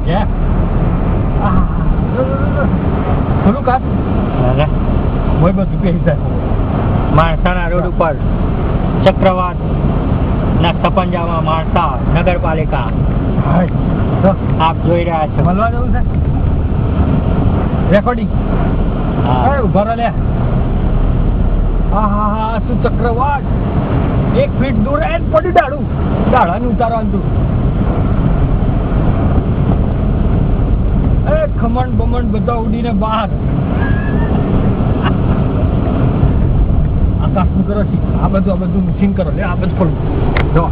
क्या થોડું કાપ મોય બધું કે હિસાબ માણસાના રોડ ઉપર ચક્રવાત ના સપંજામાં માણસા નગરપાલિકા આપ જોઈ રહ્યા છો. મળવા જવું છે રેકોર્ડિંગ ઉભા રહો લે. હા શું ચક્રવાત 1 ફીટ દૂર એન પડી દાડાનું ઉતારવાનું તું. ખમણ બમણ બધા ઉડીને બહાર. આકાશ નું કરો છે આ બધું મિસિંગ કરો લે. આ બધું ખોલું જો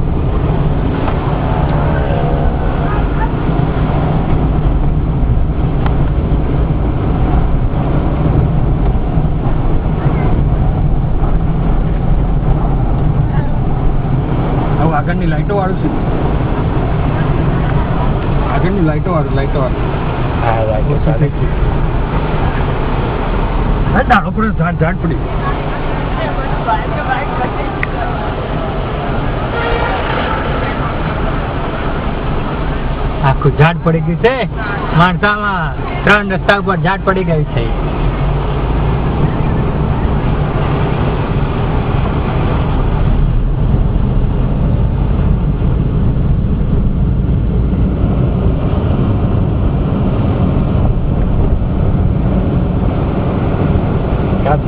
આગળની લાઈટો વાળું છે. આગળની લાઈટો વાળું હા લાઈટો ચાલે છે. દાડો પડે ઝાડ પડી. આખું ઝાડ પડી ગયું છે માણસામાં. 3 રસ્તા ઉપર ઝાડ પડી ગયું છે.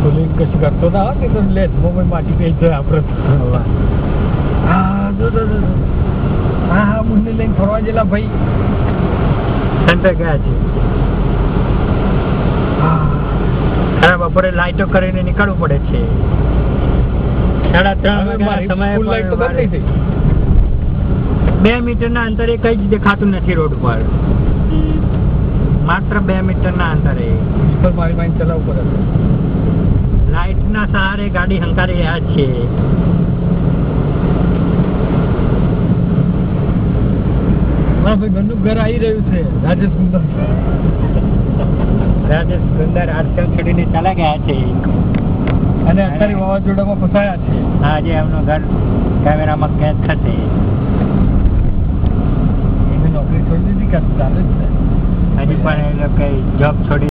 सोलिंग कशी करतो ना ते तर लेट मोबाईल माटी प्यायचं आपण. હા મુન્ને લઈને ફરવા ગયેલા ભાઈ. સેન્ટર ગયા છે. ખરા બપોરે લાઈટો કરીને નીકળવું પડે છે. 3:30 વાગ્યાના સમયે 2 મીટરના અંતરે કઈ જ દેખાતું નથી રોડ પર. માત્ર 2 મીટરના અંતરે મારી ચલાવવું પડે. લાઈટ ના સહારે ગાડી હંકારી રહ્યા છે. ભાઈ બંદૂક ઘર આવી રહ્યું છે. રાજેશ સુંદર આશ્રમ છોડીને ચાલ્યા ગયા છે અને અત્યારે વાવાઝોડામાં ફસાયા છે. આજે એમનું ઘર કેમેરામાં કેદ થશે. એને નોકરી છોડી દીધી કે ચાલે જ છે હજી પણ એ લોકો જોબ છોડી